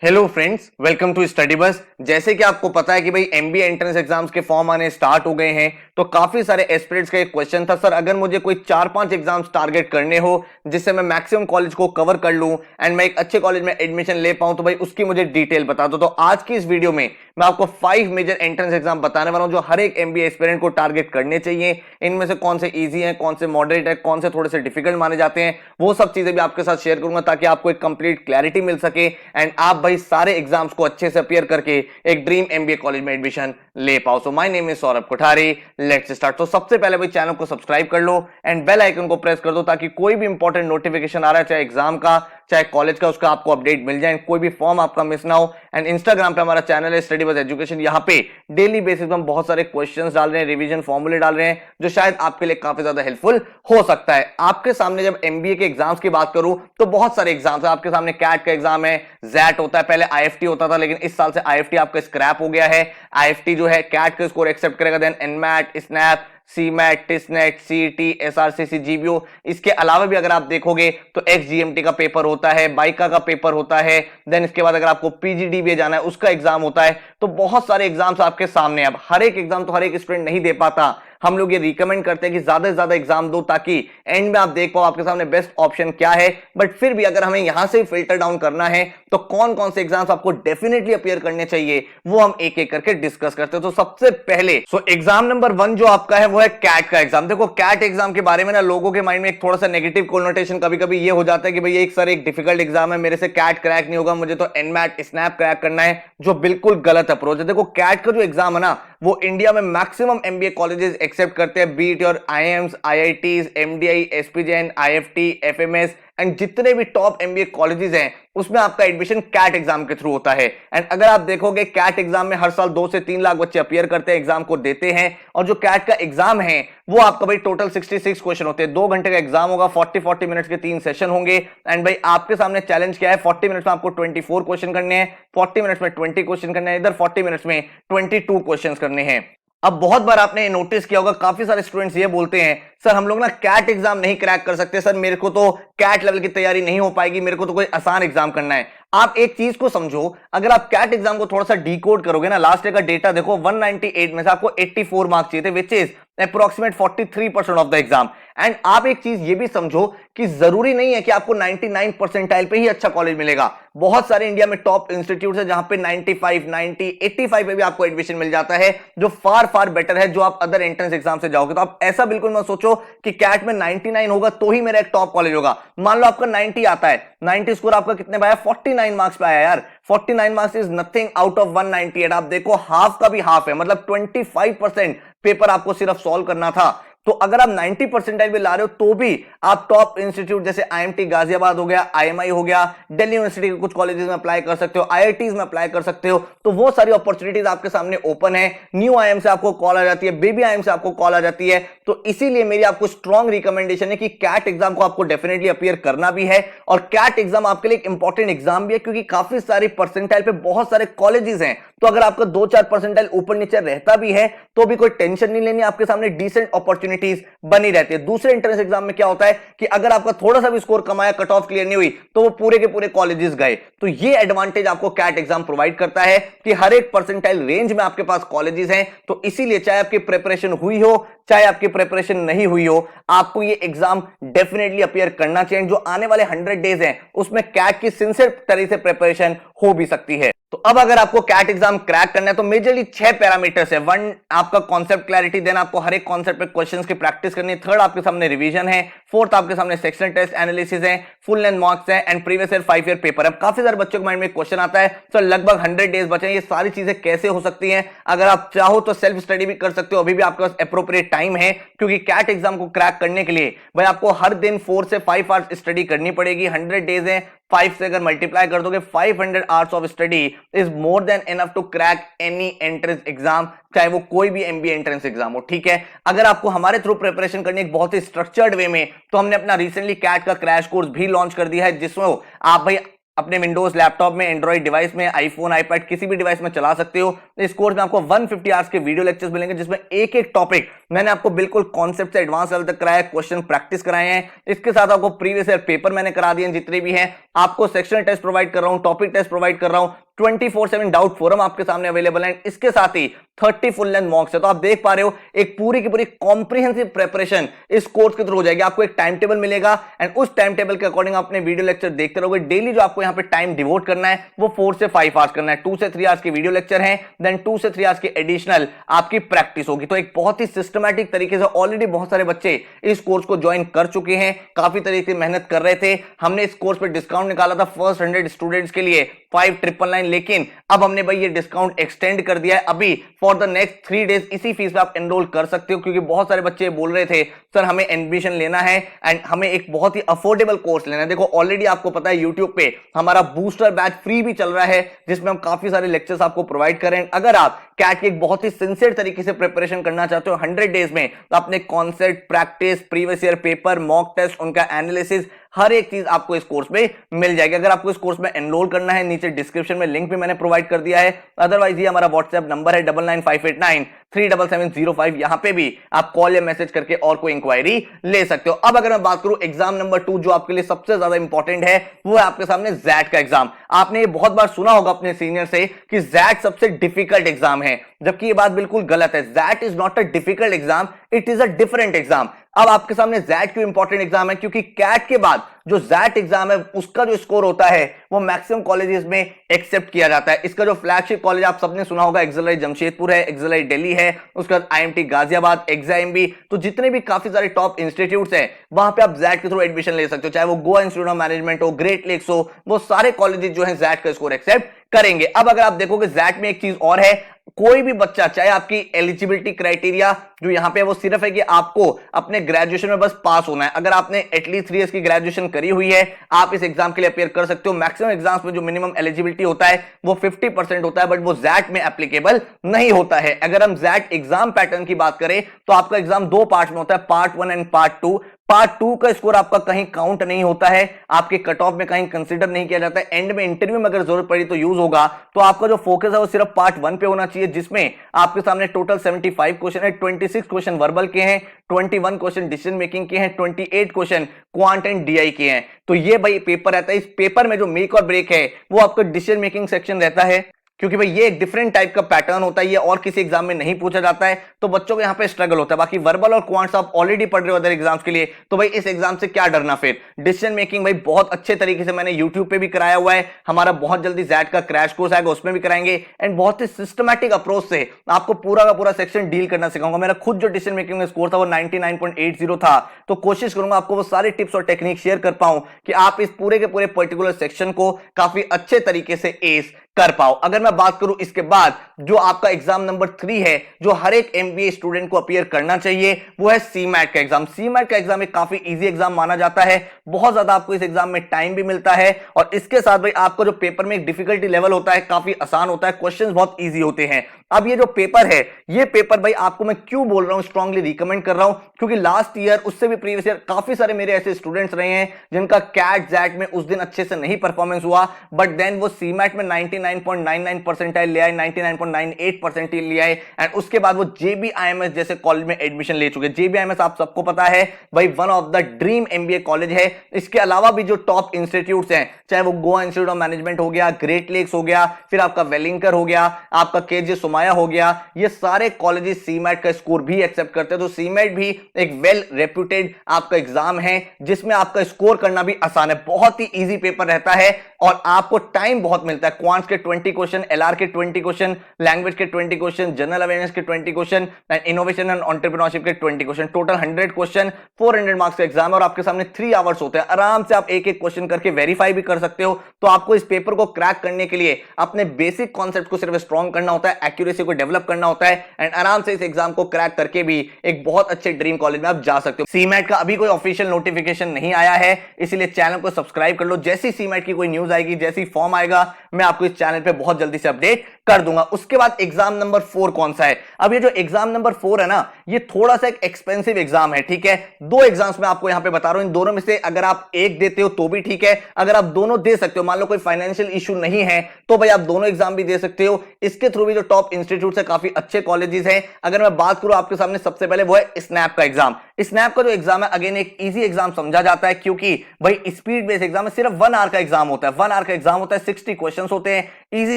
Hello friends, welcome to study bus. जैसे कि आपको पता है कि भाई एमबीए एंट्रेंस एग्जाम्स के फॉर्म आने स्टार्ट हो गए हैं, तो काफी सारे एस्पिरेंट्स का एक क्वेश्चन था, सर अगर मुझे कोई 4-5 एग्जाम्स टारगेट करने हो जिससे मैं मैक्सिमम कॉलेज को कवर कर लूं एंड मैं एक अच्छे कॉलेज में एडमिशन ले पाऊं, तो भाई उसकी मुझे डिटेल बता दो। तो आज की इस वीडियो में मैं आपको 5 मेजर एंट्रेंस एग्जाम बताने वाला हूं जो हर एक एमबीए एस्पिरेंट को टारगेट करने चाहिए। इनमें से कौन से ईजी हैं, कौन से मॉडरेट है, कौन से थोड़े से डिफिकल्ट माने जाते हैं, वो सब चीजें भी आपके साथ शेयर करूंगा ताकि आपको एक कंप्लीट क्लैरिटी मिल सके एंड आप भाई सारे एग्जाम्स को अच्छे से अपियर करके एक ड्रीम एमबीए कॉलेज में एडमिशन ले पाओ। So my name is Saurabh Kothari, let's start. तो सबसे पहले भाई चैनल को सब्सक्राइब कर लो एंड बेल आइकन को प्रेस कर दो ताकि कोई भी इंपॉर्टेंट नोटिफिकेशन आ रहा है, चाहे एग्जाम का चाहे कॉलेज का, उसका आपको अपडेट मिल जाए, कोई भी फॉर्म आपका मिस ना हो। एंड इंस्टाग्राम पे हमारा चैनल है स्टडी बस एजुकेशन, यहां पे डेली बेसिस पे हम बहुत सारे क्वेश्चंस डाल रहे हैं, रिवीजन फॉर्मूले डाल रहे हैं जो शायद आपके लिए काफी ज्यादा हेल्पफुल हो सकता है। आपके सामने जब एमबीए के एग्जाम्स की बात करूं तो बहुत सारे एग्जाम्स है आपके सामने। कैट का एग्जाम है, जैट होता है, पहले आईएफटी होता था लेकिन इस साल से आईएफटी आपका स्क्रैप हो गया है। आईएफटी जो है कैट का स्कोर एक्सेप्ट करेगा, then NMAT, SNAP, CMAT, TISSNET, CET, SRCC, GBO. इसके अलावा भी अगर आप देखोगे तो एक्सजीएमटी का पेपर होता है, बाइका का पेपर होता है, देन इसके बाद अगर आपको पीजीडी भी जाना है उसका एग्जाम होता है। तो बहुत सारे एग्जाम्स आपके सामने। अब हर एक एग्जाम तो हर एक स्टूडेंट नहीं दे पाता, हम लोग ये रिकमेंड करते हैं कि ज्यादा से ज्यादा एग्जाम दो ताकि एंड में आप देख पाओ आपके सामने बेस्ट ऑप्शन क्या है। बट फिर भी अगर हमें यहां से फिल्टर डाउन करना है तो कौन कौन से एग्जाम्स आपको डेफिनेटली अपीयर करने चाहिए वो हम एक एक करके डिस्कस करते हैं। तो सबसे पहले एग्जाम नंबर 1 जो आपका है वो है कैट का एग्जाम। देखो कैट एग्जाम के बारे में ना लोगों के माइंड में एक थोड़ा सा नेगेटिव कोनोटेशन कभी कभी ये हो जाता है कि भाई एक सर एक डिफिकल्ट एग्जाम है, मेरे से कैट क्रैक नहीं होगा, मुझे तो एनमैट स्नैप क्रैक करना है, जो बिल्कुल गलत अप्रोच है। देखो कैट का जो एग्जाम है ना वो इंडिया में मैक्सिमम एमबीए कॉलेजेस एक्सेप्ट करते हैं, be it your IIMs, IITs, MDI, SPJain, IFT, FMS and जितने भी टॉप एमबीए कॉलेजेस हैं उसमें आपका एडमिशन कैट एग्जाम के थ्रू होता है। एंड अगर आप देखोगे कैट एग्जाम में हर साल 2 से 3 लाख बच्चे अपीयर करते हैं, एग्जाम को देते हैं। और जो कैट का एग्जाम है वो आपका भाई टोटल 66 क्वेश्चन होते हैं, 2 घंटे का एग्जाम होगा, 40 मिनट्स के 3 सेशन होंगे। एंड भाई आपके सामने चैलेंज क्या है, 40 मिनट्स में आपको 24 क्वेश्चन करने हैं, 40 मिनट्स में 20 क्वेश्चन करने हैं, इधर 40 मिनट्स में 22 क्वेश्चन करने हैं। अब बहुत बार आपने नोटिस किया होगा काफी सारे स्टूडेंट्स ये बोलते हैं सर हम लोग ना कैट एग्जाम नहीं क्रैक कर सकते, सर मेरे को तो कैट लेवल की तैयारी नहीं हो पाएगी, मेरे को तो कोई आसान एग्जाम करना है। आप एक चीज को समझो, अगर आप कैट एग्जाम को थोड़ा सा डिकोड करोगे ना, लास्ट ईयर का डेटा देखो, 198 में से आपको 84 मार्क्स चाहिए थे, which is approximate 43% of the exam. And आप एक चीज ये भी समझो कि जरूरी नहीं है कि आपको 99 परसेंटाइल पे ही अच्छा कॉलेज मिलेगा। बहुत सारे इंडिया में टॉप इंस्टीट्यूट है जहां पे 95, 90, 85 पे भी आपको एडमिशन मिल जाता है, जो फार फार बेटर है जो आप अदर एंट्रेंस एग्जाम से जाओगे। तो आप ऐसा बिल्कुल मत सोचो कि कैट में 99 होगा तो ही मेरा एक टॉप कॉलेज होगा। मान लो आपका 90 आता है, 90 स्कोर आपका कितने पे आया, 49 मार्क्स पे आया यार। 49 marks is nothing out of 198। आप देखो हाफ का भी हाफ है, मतलब 25% पेपर आपको सिर्फ सॉल्व करना था। तो अगर आप 90 परसेंटाइल भी ला रहे हो तो भी आप टॉप इंस्टीट्यूट जैसे आईएमटी गाजियाबाद हो गया, आईएमआई हो गया, दिल्ली यूनिवर्सिटी के कुछ कॉलेजेस में अप्लाई कर सकते हो, आईआईटीज में अप्लाई कर सकते हो। तो वो सारी अपॉर्चुनिटीज आपके सामने ओपन है। न्यू आईएम से आपको कॉल आ जाती है, बेबी आईएम से आपको कॉल आ जाती है। तो इसीलिए मेरी आपको स्ट्रॉन्ग रिकमेंडेशन है कि कैट एग्जाम को आपको डेफिनेटली अपीयर करना भी है। और कैट एग्जाम आपके लिए एक इंपॉर्टेंट एग्जाम भी है क्योंकि काफी सारे परसेंटाइल पे बहुत सारे कॉलेजेस हैं। तो अगर आपका 2-4 परसेंटाइल ऊपर नीचे रहता भी है तो भी कोई टेंशन नहीं लेनी, आपके सामने डिसेंट अपॉर्चुनिटीज बनी रहती है। दूसरे एंट्रेंस एग्जाम में क्या होता है कि अगर आपका थोड़ा सा भी स्कोर कमाया, कट ऑफ क्लियर नहीं हुई, तो वो पूरे के पूरे कॉलेजेस गए। तो ये एडवांटेज आपको कैट एग्जाम प्रोवाइड करता है कि हर एक परसेंटाइल रेंज में आपके पास कॉलेजेस हैं। तो इसीलिए चाहे आपकी प्रिपरेशन हुई हो चाहे आपकी प्रिपरेशन नहीं हुई हो, आपको ये एग्जाम डेफिनेटली अपीयर करना चाहिए। जो आने वाले 100 डेज हैं उसमें कैट की सिंसियर तरीके से प्रिपरेशन हो भी सकती है। तो अब अगर आपको कैट एग्जाम क्रैक करना है तो मेजरली 6 पैरामीटर्स है। 1 आपका कॉन्सेप्ट क्लैरिटी, देन आपको हर एक कॉन्सेप्ट पे क्वेश्चंस की प्रैक्टिस करनी है, 3rd आपके सामने रिवीजन है, 4th आपके सामने सेक्शनल टेस्ट एनालिसिस है, फुल लेंथ मार्क्स है and previous year 5 year paper है। काफी सारे बच्चों के माइंड में क्वेश्चन आता है सर लगभग 100 डेज बचे हैं, ये सारी चीजें कैसे हो सकती हैं। अगर आप चाहो तो सेल्फ स्टडी भी कर सकते हो, अभी भी आपके पास एप्रोप्रिएट टाइम है, क्योंकि कैट एग्जाम को क्रैक करने के लिए भाई आपको हर दिन 4 से 5 आवर्स स्टडी करनी पड़ेगी। 100 डेज है, 5 से अगर मल्टीप्लाई कर दोगे 500 hours of study is more than enough to crack any entrance exam, चाहे वो कोई भी एमबीए एंट्रेंस एग्जाम हो। ठीक है, अगर आपको हमारे थ्रू प्रिपरेशन करनी है एक बहुत ही स्ट्रक्चर्ड वे में, तो हमने अपना रिसेंटली कैट का क्रैश कोर्स भी लॉन्च कर दिया है जिसमें आप भाई अपने विंडोज लैपटॉप में, एंड्रॉइड डिवाइस में, आईफोन, आईपैड, किसी भी डिवाइस में चला सकते हो। इस कोर्स में आपको 150 आवर्स के वीडियो लेक्चर्स मिलेंगे, जिसमें एक एक टॉपिक मैंने आपको बिल्कुल कॉन्सेप्ट से एडवांस लेवल तक कराया, क्वेश्चन प्रैक्टिस कराए हैं। इसके साथ आपको प्रीवियस ईयर पेपर मैंने करा दिए जितने भी हैं, आपको सेक्शनल टेस्ट प्रोवाइड कर रहा हूं, टॉपिक टेस्ट प्रोवाइड कर रहा हूं, 24/7 डाउट फोरम आपके सामने अवेलेबल है। इसके साथ ही 30 फुल लेंथ मॉक्स है। तो आप देख पा रहे हो एक पूरी की पूरी कॉम्प्रिहेंसिव प्रिपरेशन इस कोर्स के थ्रू हो जाएगी। आपको एक टाइम टेबल मिलेगा एंड उस टाइम टेबल के अकॉर्डिंग अपने वीडियो लेक्चर देखते रहोगे। डेली जो आपको यहां पे टाइम डिवोट करना है वो 4 से 5 आवर्स करना है। 2 से 3 आवर्स के वीडियो लेक्चर हैं, देन 2 से 3 आवर्स की एडिशनल आपकी प्रैक्टिस होगी। तो एक बहुत ही सिस्टमैटिक तरीके से ऑलरेडी बहुत सारे बच्चे इस कोर्स को ज्वाइन कर चुके हैं, काफी तरीके से मेहनत कर रहे थे। हमने इस कोर्स पे डिस्काउंट निकाला था फर्स्ट 100 स्टूडेंट्स के लिए 5999, लेकिन अब हमने भाई ये डिस्काउंट एक्सटेंड कर दिया है। अभी फॉर द नेक्स्ट 3 डेज इसी फीस पे आप एनरोल कर सकते हो, क्योंकि बहुत सारे बच्चे बोल रहे थे सर हमें एडमिशन लेना है एंड हमें एक बहुत ही अफोर्डेबल कोर्स लेना है। देखो ऑलरेडी आपको पता है यूट्यूब पे हमारा बूस्टर बैच फ्री भी चल रहा है, जिसमें हम काफी सारे लेक्चर्स आपको प्रोवाइड कर रहे हैं। अगर आप कैट की एक बहुत ही सिंसियर तरीके से प्रिपरेशन करना चाहते हो 100 डेज में, तो अपने concept, practice, previous year paper, mock test, उनका एनालिसिस, हर एक चीज आपको इस कोर्स में मिल जाएगी। अगर आपको इस कोर्स में एनरोल करना है, नीचे डिस्क्रिप्शन में लिंक भी मैंने प्रोवाइड कर दिया है। अदरवाइज ये हमारा व्हाट्सएप नंबर है 9958937707। यहां पे भी आप कॉल या मैसेज करके और कोई इंक्वायरी ले सकते हो। अब अगर मैं बात करूं एग्जाम नंबर 2, जो आपके लिए सबसे ज्यादा इंपॉर्टेंट है, वो है आपके सामने जैट का एग्जाम। आपने ये बहुत बार सुना होगा अपने सीनियर से कि जैट सबसे डिफिकल्ट एग्जाम है, जबकि ये बात बिल्कुल गलत है। XAT is not a difficult exam, it is a different exam. अब आपके सामने जैट क्यों इंपॉर्टेंट एग्जाम है? क्योंकि कैट के बाद जो जैट एग्जाम है उसका जो स्कोर होता है वो मैक्सिमम कॉलेजेस में एक्सेप्ट किया जाता है। इसका जो फ्लैगशिप कॉलेज आप सबने सुना होगा, एक्सेलराइज जमशेदपुर है, एक्सेलराइज दिल्ली है, उसके बाद आईएमटी गाजियाबाद, एग्जाएमबी, तो जितने भी काफी सारे टॉप इंस्टीट्यूट्स हैं वहां पे आप जैट के थ्रू एडमिशन ले सकते हो। चाहे वो गोवा इंस्टीट्यूट ऑफ मैनेजमेंट हो, ग्रेट लेक्स हो, वो सारे कॉलेजेस जो है जैट का स्कोर एक्सेप्ट करेंगे। अब अगर आप देखोगे जैट में एक चीज और है, कोई भी बच्चा, चाहे आपकी एलिजिबिलिटी क्राइटेरिया जो यहां पे वो सिर्फ है कि आपको अपने ग्रेजुएशन में बस पास होना है। अगर आपने एटलीस्ट 3 इयर्स की ग्रेजुएशन करी हुई है, आप इस एग्जाम के लिए अपियर कर सकते हो। मैक्सिमम एग्जाम्स में जो मिनिमम एलिजिबिलिटी होता है वो 50% होता है, बट वो जैट में एप्लीकेबल नहीं होता है। अगर हम जैट एग्जाम पैटर्न की बात करें तो आपका एग्जाम 2 पार्ट में होता है, पार्ट 1 एंड पार्ट 2। पार्ट 2 का स्कोर आपका कहीं काउंट नहीं होता है, आपके कट ऑफ में कहीं कंसीडर नहीं किया जाता है। एंड में इंटरव्यू में अगर जरूरत पड़ी तो यूज होगा। तो आपका जो फोकस है वो सिर्फ पार्ट 1 पे होना चाहिए, जिसमें आपके सामने टोटल 75 क्वेश्चन है। 26 क्वेश्चन वर्बल के हैं, 21 क्वेश्चन डिसीजन मेकिंग के हैं, 28 क्वेश्चन क्वांट एंड डीआई के हैं। तो ये भाई पेपर रहता है। इस पेपर में जो मेक और ब्रेक है वो आपका डिसीजन मेकिंग सेक्शन रहता है, क्योंकि भाई ये एक डिफरेंट टाइप का पैटर्न होता है, ये और किसी एग्जाम में नहीं पूछा जाता है, तो बच्चों को यहाँ पे स्ट्रगल होता है। बाकी वर्बल और क्वांट्स आप ऑलरेडी पढ़ रहे हो अदर एग्जाम्स के लिए, तो भाई इस एग्जाम से क्या डरना। फिर डिसीजन मेकिंग भाई बहुत अच्छे तरीके से मैंने यूट्यूब पे भी कराया हुआ है, हमारा बहुत जल्दी जैट का क्रैश कोर्स आएगा, उसमें भी कराएंगे। एंड बहुत ही सिस्टमैटिक अप्रोच से आपको पूरा का पूरा सेक्शन डील करना सिखाऊंगा। मेरा खुद जो डिसीजन मेकिंग में स्कोर था वो 99.80 था, तो कोशिश करूंगा आपको वो सारे टिप्स और टेक्निक शेयर कर पाऊं कि आप इस पूरे के पूरे पर्टिकुलर सेक्शन को काफी अच्छे तरीके से एस कर पाओ। अगर मैं बात करूं इसके बाद जो आपका एग्जाम नंबर 3 है, जो हर एक एमबीए स्टूडेंट को अपीयर करना चाहिए, वो है सीमैट का एग्जाम। सीमैट का एग्जाम एक काफी इजी एग्जाम माना जाता है, बहुत ज्यादा आपको इस एग्जाम में टाइम भी मिलता है, और इसके साथ भाई आपको जो पेपर में एक डिफिकल्टी लेवल होता है काफी आसान होता है, क्वेश्चंस बहुत इजी होते हैं। अब ये जो पेपर है, ये पेपर भाई आपको मैं क्यों बोल रहा हूं, स्ट्रांगली रिकमेंड कर रहा हूं, क्योंककि लास्ट ईयर, उससे भी प्रीवियस ईयर काफी सारे मेरे ऐसे स्टूडेंट्स रहे हैं जिनका कैट जैट में उस दिन अच्छे से नहीं परफॉर्मेंस हुआ, बट देन वो सीमैट में 99.99 परसेंटाइल ले आए, 99.98 परसेंटाइल ले आए, एंड उसके बाद वो जेबीआईएमएस जैसे कॉलेज में एडमिशन ले चुके। जेबीआईएमएस आप सबको पता है भाई one of the dream MBA college है। इसके अलावा भी जो टॉप इंस्टीट्यूट्स हैं, चाहे वो गोवा इंस्टीट्यूट ऑफ मैनेजमेंट हो गया, ग्रेट लेक्स हो गया, फिर आपका वेलिंकर हो गया, आपका केजे सुमाया हो गया, ये सारे कॉलेजेस सीमैट का स्कोर भी एक्सेप्ट करते हैं। तो सीमैट भी एक वेल रेप्यूटेड आपका एग्जाम है, जिसमें आपका स्कोर करना भी आसान है, बहुत ही इजी पेपर रहता है, और आपको टाइम बहुत मिलता है। क्वांट्स के 20 क्वेश्चन, एलआर के 20 क्वेश्चन, लैंग्वेज के 20 क्वेश्चन, जनरल अवेयरनेस के 20 question, and innovation and entrepreneurship के 20 क्वेश्चन, टोटल 100 क्वेश्चन, 400 मार्क्स का एग्जाम है, और आपके सामने 3 आवर्स होते हैं। आराम से आप एक एक क्वेश्चन करके वेरीफाई भी कर सकते हो। तो आपको इस पेपर को क्रैक करने के लिए अपने बेसिक कॉन्सेप्ट को सिर्फ स्ट्रॉन्ग करना होता है, एक्यूरेसी को डेवलप करना होता है, एंड आराम से इस एग्जाम को क्रैक करके भी एक बहुत अच्छे ड्रीम कॉलेज में आप जा सकते हो। सीमैट का अभी कोई ऑफिशियल नोटिफिकेशन नहीं आया है, इसलिए चैनल को सब्सक्राइब कर लो। जैसी सीमैट की कोई न्यूज आएगी, जैसी फॉर्म आएगा, मैं आपको इस चैनल पे बहुत जल्दी से अपडेट कर दूंगा। उसके बाद एग्जाम नंबर 4 कौन सा है? अब ये जो एग्जाम नंबर 4 है ना, ये थोड़ा सा एक एक्सपेंसिव एग्जाम है, ठीक है। दो एग्जाम्स मैं आपको यहां पे बता रहा हूं, इन दोनों में से अगर आप एक देते हो तो भी ठीक है, अगर आप दोनों दे सकते हो, मान लो कोई फाइनेंशियल इशू नहीं है, तो भाई आप दोनों एग्जाम भी दे सकते हो। इसके थ्रू भी जो टॉप इंस्टीट्यूट है, काफी अच्छे कॉलेजेस हैं। अगर मैं बात करूं आपके सामने, सबसे पहले वो है स्नैप का एग्जाम। स्नैप का जो एग्जाम है, अगेन एक इजी एग्जाम समझा जाता है, क्योंकि भाई स्पीड बेस्ड एग्जाम है, सिर्फ 1 आवर का एग्जाम होता है। 1 आवर का एग्जाम होता है, 60 क्वेश्चन होते हैं, इजी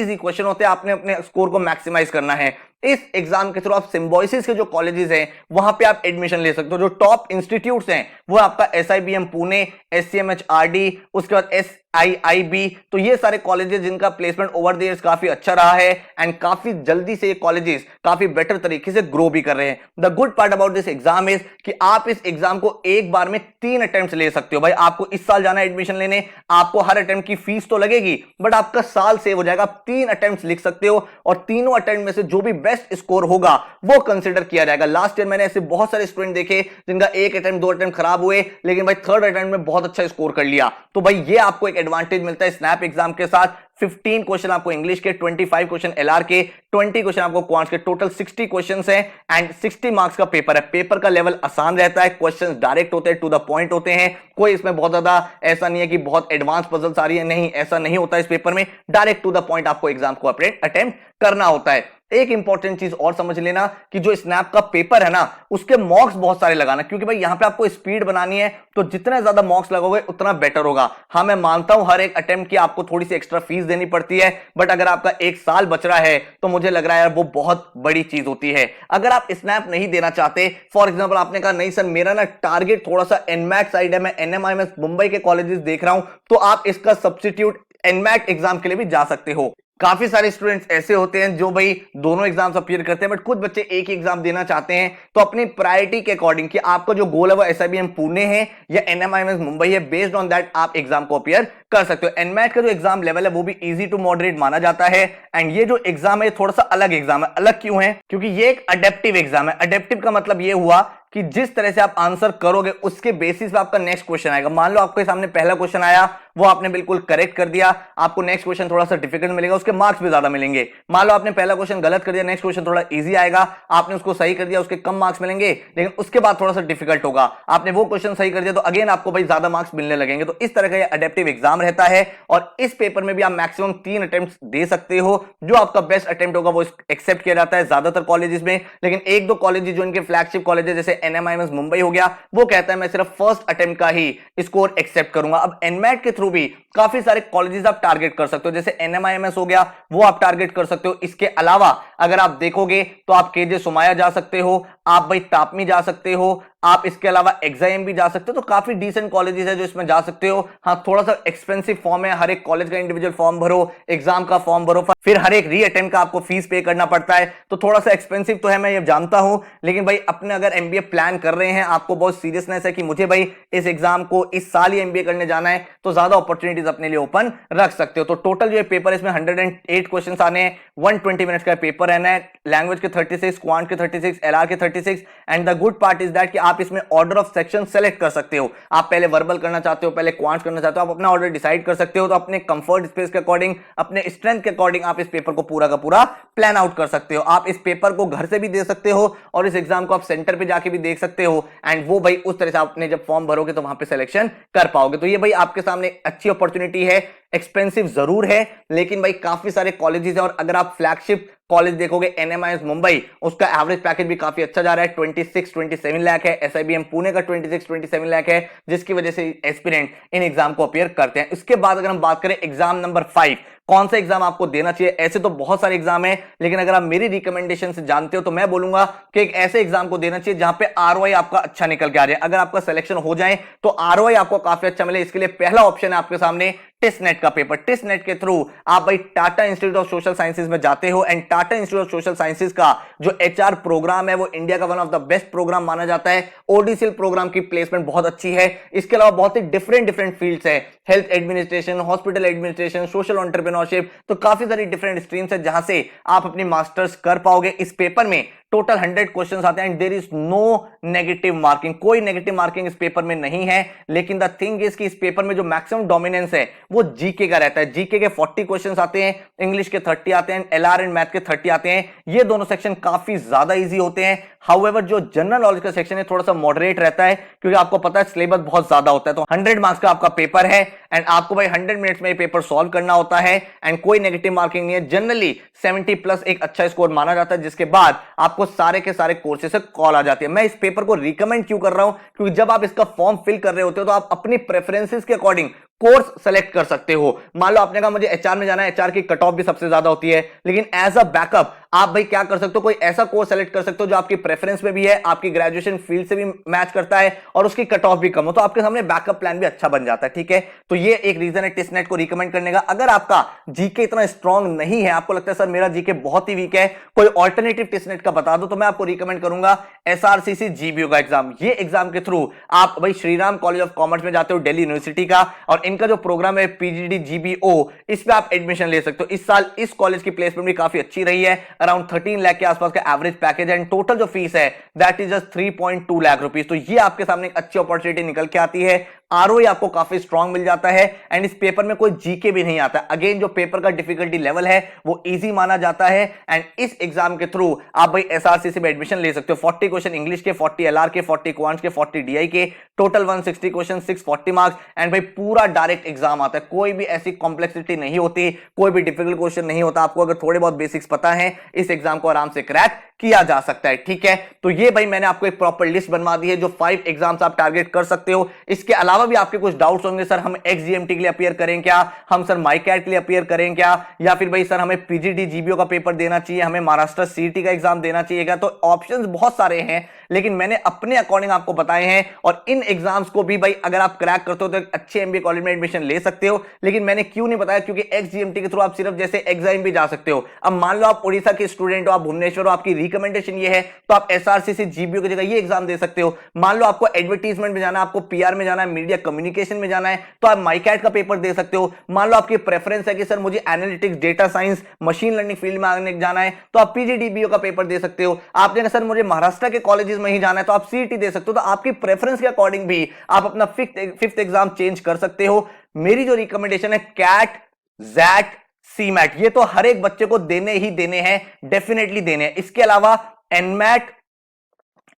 इजी क्वेश्चन होते हैं, आपने अपने स्कोर को मैक्सिमाइज करना है। इस एग्जाम के थ्रू आप सिंबोसिस के जो कॉलेजेस हैं वहां पे आप एडमिशन ले सकते हो। जो टॉप इंस्टीट्यूट्स हैं वो आपका SIBM पुणे, SCMHRD, उसके बाद SIIB, तो ये सारे कॉलेजेस जिनका प्लेसमेंट ओवर द इयर्स काफी अच्छा रहा है एंड काफी जल्दी से ये कॉलेजेस काफी बेटर तरीके से ग्रो भी कर रहे हैं। The good part about this exam is कि आप इस एग्जाम को एक बार में 3 अटेम्प्ट ले सकते हो। भाई आपको इस साल जाना है एडमिशन लेने, आपको हर अटेम्प्ट की फीस तो लगेगी, बट आपका साल सेव हो जाएगा। आप 3 अटेम्प्ट लिख सकते हो और तीनों अटेम्प्ट में से जो भी बेस्ट स्कोर होगा वो कंसीडर किया जाएगा। लास्ट ईयर मैंने ऐसे बहुत सारे स्टूडेंट देखे जिनका एक अटेम्प्ट 2 अटेम्प्ट खराब हुए, लेकिन भाई थर्ड अटेम्प्ट में बहुत अच्छा स्कोर कर लिया। तो भाई ये आपको एक एडवांटेज मिलता है स्नैप एग्जाम के साथ। 15 क्वेश्चन आपको इंग्लिश के, 25 क्वेश्चन LR के, 20 क्वेश्चन आपको क्वांट्स के, टोटल 60 क्वेश्चंस हैं एंड 60 मार्क्स का पेपर है। पेपर का लेवल आसान रहता है, क्वेश्चंस डायरेक्ट होते हैं, टू द पॉइंट होते हैं। कोई इसमें बहुत ज्यादा ऐसा नहीं है कि बहुत एडवांस पजल्स आ रही है, नहीं, ऐसा नहीं होता इस पेपर में। डायरेक्ट टू द पॉइंट आपको एग्जाम को अटेम्प्ट करना होता है। एक इंपॉर्टेंट चीज और समझ लेना कि जो स्नैप का पेपर है ना, उसके मॉक्स बहुत सारे लगाना, क्योंकि भाई यहां पे आपको स्पीड बनानी है, तो जितने ज्यादा मॉक्स लगोगे उतना बेटर होगा। हाँ, मैं मानता हूं हर एक अटेम्प्ट की आपको थोड़ी सी एक्स्ट्रा फीस देनी पड़ती है, बट अगर आपका 1 साल बच रहा है तो मुझे लग रहा है वो बहुत बड़ी चीज होती है। अगर आप स्नैप नहीं देना चाहते, फॉर एग्जाम्पल आपने कहा नहीं सर मेरा ना टारगेट थोड़ा सा एनमैट साइड है, मैं NMIMS मुंबई के कॉलेजेस देख रहा हूं, तो आप इसका सब्स्टिट्यूट एनमैट एग्जाम के लिए भी जा सकते हो। काफी सारे स्टूडेंट्स ऐसे होते हैं जो भाई दोनों एग्जाम्स अपीयर करते हैं, बट कुछ बच्चे एक ही एग्जाम देना चाहते हैं। तो अपनी प्रायोरिटी के अकॉर्डिंग कि आपका जो गोल है वो SIBM पुणे है या NMIMS मुंबई है, बेस्ड ऑन दैट आप एग्जाम को अपीयर कर सकते हो। एनमैट का जो एग्जाम लेवल है वो भी इजी टू मॉडरेट माना जाता है एंड ये जो एग्जाम है थोड़ा सा अलग एग्जाम है। अलग क्यों है? क्योंकि ये एक अडेप्टिव एग्जाम है। अडेप्टिव का मतलब ये हुआ कि जिस तरह से आप आंसर करोगे उसके बेसिस पे आपका नेक्स्ट क्वेश्चन आएगा। मान लो आपके सामने पहला क्वेश्चन आया, वो आपने बिल्कुल करेक्ट कर दिया, आपको नेक्स्ट क्वेश्चन थोड़ा सा डिफिकल्ट मिलेगा, उसके मार्क्स भी ज्यादा मिलेंगे। मान लो आपने पहला क्वेश्चन गलत कर दिया, नेक्स्ट क्वेश्चन थोड़ा इजी आएगा, आपने उसको सही कर दिया, उसके कम मार्क्स मिलेंगे, लेकिन उसके बाद थोड़ा सा डिफिकल्ट होगा, आपने वो क्वेश्चन सही कर दिया तो अगेन आपको भाई ज्यादा मार्क्स मिलने लगेंगे। तो इस तरह का ये अडेप्टिव एग्जाम रहता है और इस पेपर में भी आप मैक्सिमम 3 अटेम्प्ट दे सकते हो। जो आपका बेस्ट अटेम्प्ट होगा वो एक्सेप्ट किया जाता है ज्यादातर कॉलेजेस में, लेकिन एक दो कॉलेजेस जो इनके फ्लैगशिप कॉलेज जैसे NMIMS मुंबई हो गया, वो कहता है मैं सिर्फ फर्स्ट अटेम्प्ट का ही स्कोर एक्सेप्ट करूंगा। अब एनमैट के थ्रू भी काफी सारे कॉलेजेस आप टारगेट कर सकते हो, जैसे NMIMS हो गया, वो आप टारगेट कर सकते हो। इसके अलावा अगर आप देखोगे तो आप KJ सोमाया जा सकते हो, आप भाई तापमी जा सकते हो, आप इसके अलावा एग्जाम भी जा सकते हो। तो काफी डिसेंट कॉलेजेस है जो इसमें जा सकते हो। हाँ, थोड़ा सा एक्सपेंसिव फॉर्म है, हर एक कॉलेज का इंडिविजुअल फॉर्म भरो, एग्जाम का फॉर्म भरो, फिर हर एक री अटेम्प्ट का आपको फीस पे करना पड़ता है, तो थोड़ा सा एक्सपेंसिव तो है, मैं ये जानता हूं। लेकिन भाई अपने अगर MBA प्लान कर रहे हैं, आपको बहुत सीरियसनेस है कि मुझे भाई इस एग्जाम को इस साल ही MBA करने जाना है, तो ज्यादा अपॉर्चुनिटीज अपने लिए ओपन रख सकते हो। तो टोटल जो पेपर है इसमें 108 क्वेश्चन आने हैं, 120 मिनट्स का पेपर रहना है, लैंग्वेज के 36, क्वांट के 36, LR के 36 and the good part is that कि आप इसमें ऑर्डर ऑफ सेक्शन सेलेक्ट कर सकते हो। आप पहले वर्बल करना चाहते हो, पहले क्वांट्स करना चाहते हो, आप अपना ऑर्डर डिसाइड कर सकते हो। तो अपने कंफर्ट स्पेस के अकॉर्डिंग, अपने स्ट्रेंथ के अकॉर्डिंग आप इस पेपर को पूरा का पूरा प्लान आउट कर सकते हो। आप इस पेपर को घर से भी दे सकते हो और इस एग्जाम को आप सेंटर पे जाके भी देख सकते हो एंड वो भाई उस तरह से आपने जब फॉर्म भरोगे तो वहां पे सिलेक्शन कर पाओगे। तो ये भाई आपके सामने अच्छी अपॉर्चुनिटी है, एक्सपेंसिव जरूर है, लेकिन भाई काफी सारे कॉलेजेस है। और अगर आप फ्लैगशिप कॉलेज देखोगे NMIMS मुंबई, उसका एवरेज पैकेज भी काफी अच्छा जा रहा है, 26-27 लाख है। SIBM पुणे का 26-27 लाख है, जिसकी वजह से एस्पिरेंट इन एग्जाम को अपीयर करते हैं। इसके बाद अगर हम बात करें एग्जाम नंबर 5, कौन सा एग्जाम आपको देना चाहिए? ऐसे तो बहुत सारे एग्जाम है, लेकिन अगर आप मेरी रिकमेंडेशन से जानते हो तो मैं बोलूंगा कि एक ऐसे एग्जाम को देना चाहिए जहां पे ROI आपका अच्छा निकल के आ जाए। अगर आपका सिलेक्शन हो जाए तो ROI आपको काफी अच्छा मिले, इसके लिए पहला ऑप्शन है आपके सामने टेस्टनेट का पेपर। टेस्टनेट के थ्रू आप भाई Tata institute of social sciences में जाते हो and Tata institute of social sciences का जो HR प्रोग्राम है वो इंडिया का one of the best programme माना जाता है। ODCL प्रोग्राम की प्लेसमेंट बहुत अच्छी है। इसके अलावा बहुत ही डिफरेंट फील्ड्स है, health administration, hospital administration, social entrepreneurship, तो काफी सारी डिफरेंट स्ट्रीम्स है जहां से आप अपनी मास्टर्स कर पाओगे। इस पेपर में टोटल 100 क्वेश्चंस आते हैं and there is no negative marking, कोई नेगेटिव मार्किंग इस पेपर में नहीं है। लेकिन द थिंग इज कि इस पेपर में जो मैक्सिमम डोमिनेंस है वो जीके का रहता है। जीके के 40 क्वेश्चंस आते हैं, इंग्लिश के 30 आते हैं, एलआर एंड मैथ के 30 आते हैं। ये दोनों सेक्शन काफी ज्यादा इजी होते हैं। हाउएवर जो जनरल नॉलेज का सेक्शन है थोड़ा सा मॉडरेट रहता है, क्योंकि आपको पता है सिलेबस बहुत ज्यादा होता है। तो 100 मार्क्स का आपका पेपर है एंड आपको भाई 100 मिनट्स में ये पेपर सॉल्व करना होता है एंड कोई नेगेटिव मार्किंग नहीं है। जनरली 70 प्लस एक अच्छा स्कोर माना जाता है, जिसके बाद आपको सारे के सारे कोर्सेज से कॉल आ जाती है। मैं इस पेपर को रिकमेंड क्यों कर रहा हूं, क्योंकि जब आप इसका फॉर्म फिल कर रहे होते हो तो आप अपनी प्रेफरेंसेस के अकॉर्डिंग कोर्स सेलेक्ट कर सकते हो। मान लो आपने कहा मुझे एचआर में जाना है, एचआर की कट ऑफ भी सबसे ज्यादा होती है, लेकिन एज अ बैकअप आप भाई क्या कर सकते हो, कोई ऐसा कोर्स सेलेक्ट कर सकते हो जो आपकी प्रेफरेंस में भी है, आपकी ग्रेजुएशन फील्ड से भी मैच करता है और उसकी कट ऑफ भी कम हो, तो आपके सामने बैकअप प्लान भी अच्छा बन जाता है। ठीक है, तो ये एक रीजन है टिस्नेट को रिकमेंड करने का। अगर आपका जीके इतना स्ट्रांग नहीं है, आपको लगता है सर मेरा जीके बहुत ही वीक है, कोई ऑल्टरनेटिव टिस्नेट का बता दो, तो मैं आपको रिकमेंड करूंगा एसआरसीसी जीबीओ का एग्जाम। ये एग्जाम के थ्रू आप भाई श्रीराम कॉलेज ऑफ कॉमर्स में जाते हो, दिल्ली यूनिवर्सिटी का, और इनका जो प्रोग्राम है पीजीडी जीबीओ, इस पे आप एडमिशन ले सकते हो। इस साल इस कॉलेज की प्लेसमेंट भी काफी अच्छी रही है, अराउंड 13 लाख के आसपास का एवरेज पैकेज है एंड टोटल जो फीस है that is just 3.2 lakh rupees. तो ये आपके सामने एक अच्छी अपॉर्चुनिटी निकल के आती है। आरओई आपको काफी स्ट्रांग मिल जाता है एंड इस पेपर में कोई जीके भी नहीं आता। अगेन जो पेपर का डिफिकल्टी लेवल है वो इजी माना जाता है एंड इस एग्जाम के थ्रू आप भाई एसआरसीसी में एडमिशन ले सकते हो। 40 क्वेश्चन इंग्लिश के, 40 एलआर के, 40 क्वांट्स के, 40 डीआई के, टोटल 160 क्वेश्चन, 640 मार्क्स एंड भाई पूरा डायरेक्ट एग्जाम आता है। कोई भी ऐसी कॉम्प्लेक्सिटी नहीं होती, कोई भी डिफिकल्ट क्वेश्चन नहीं होता। आपको अगर थोड़े बहुत बेसिक्स पता है, इस एग्जाम को आराम से क्रैक किया जा सकता है। ठीक है, तो ये भाई मैंने आपको एक प्रॉपर लिस्ट बनवा दी है जो 5 एग्जाम्स आप टारगेट कर सकते हो। इसके अलावा भी आपके कुछ डाउट्स होंगे, सर हम एक्सजीएमटी के लिए अपीयर करें क्या, हम सर माईकैट के लिए अपीयर करें क्या, या फिर भाई सर हमें पीजीडी जीबीओ का पेपर देना चाहिए, हमें महाराष्ट्र सीईटी का एग्जाम देना चाहिए क्या। तो ऑप्शंस बहुत सारे हैं, लेकिन मैंने अपने अकॉर्डिंग आपको बताए हैं और इन एग्जाम्स को भी भाई अगर आप क्रैक करते हो तो एक अच्छे एमबीए कॉलेज में एडमिशन ले सकते हो। लेकिन मैंने क्यों नहीं बताया, क्योंकि एक्सजीएमटी के थ्रू आप सिर्फ जैसे एग्जाम भी जा सकते हो। अब मान लो आप उड़ीसा के स्टूडेंट हो, आप भुवनेश्वर हो, आपकी रिकमेंडेशन ये है, तो आप एसआरसीसी जीबीओ की जगह ये एग्जाम दे सकते हो। मान लो आपको एडवर्टीजमेंट में जाना है, आपको पीआर में जाना है, मीडिया कम्युनिकेशन में जाना है, तो आप माईकैट का पेपर दे सकते हो। मान लो आपकी प्रेफरेंस है कि सर मुझे analytics, data science, machine learning field में आने जाना है, तो आप पीजीडीबीओ का पेपर दे सकते हो। आपने कहा सर मुझे महाराष्ट्र के कॉलेजेस में ही जाना है, तो आप सीईटी दे सकते हो। तो आपकी प्रेफरेंस के अकॉर्डिंग भी आप अपना फिफ्थ एग्जाम चेंज कर सकते हो। मेरी जो रिकमेंडेशन है कैट, जैट, सीमैट, ये तो हर एक बच्चे को देने ही देने हैं, डेफिनेटली देने हैं। इसके अलावा एनमैट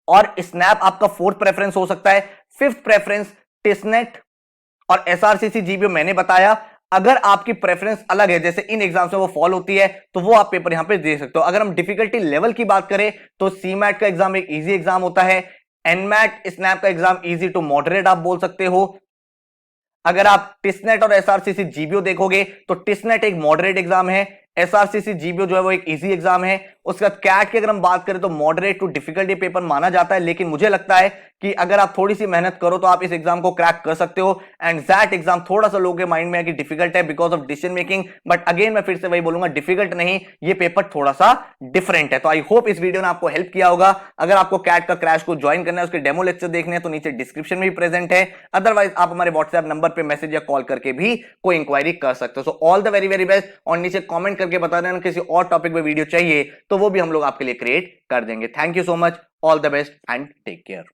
और स्नैप आपका फोर्थ प्रेफरेंस हो सकता है। फिफ्थ प्रेफरेंस टिस्नेट और एसआरसीसी जीबीओ मैंने बताया। अगर आपकी प्रेफरेंस अलग है, जैसे इन एग्जाम्स में वो फॉल होती है, तो वो आप पेपर यहां पे दे सकते हो। अगर हम डिफिकल्टी लेवल की बात करें तो सीमैट का एग्जाम एक इजी एग्जाम होता है, एनमैट स्नैप का एग्जाम इजी टू मॉडरेट आप बोल सकते हो। अगर आप टिस्नेट और एसआरसीसी जीबीओ देखोगे तो टिस्नेट एक मॉडरेट एग्जाम है, एसआरसीसी जीबीओ जो है वो एक इजी एग्जाम है। उसके बाद कैट की अगर हम बात करें तो मॉडरेट टू डिफिकल्टी पेपर माना जाता है, लेकिन मुझे लगता है कि अगर आप थोड़ी सी मेहनत करो तो आप इस एग्जाम को क्रैक कर सकते हो। एंड दैट एग्जाम थोड़ा सा लोगों के माइंड में है कि डिफिकल्ट है because of decision making, but again मैं फिर से वही बोलूंगा, डिफिकल्ट नहीं, ये पेपर थोड़ा सा डिफरेंट है। तो आई होप इस वीडियो ने आपको हेल्प किया होगा। अगर आपको कैट का क्रैश को ज्वाइन करना है, उसके डेमो लेक्चर देखने हैं, तो नीचे डिस्क्रिप्शन में भी प्रेजेंट है। अदरवाइज आप हमारे व्हाट्सएप नंबर पर मैसेज या कॉल करके भी कोई इंक्वायरी कर सकते हो। So all the very very best, और नीचे कॉमेंट करके बता देना किसी और टॉपिक पे वीडियो चाहिए तो वो भी हम लोग आपके लिए क्रिएट कर देंगे। Thank you so much, all the best and take care.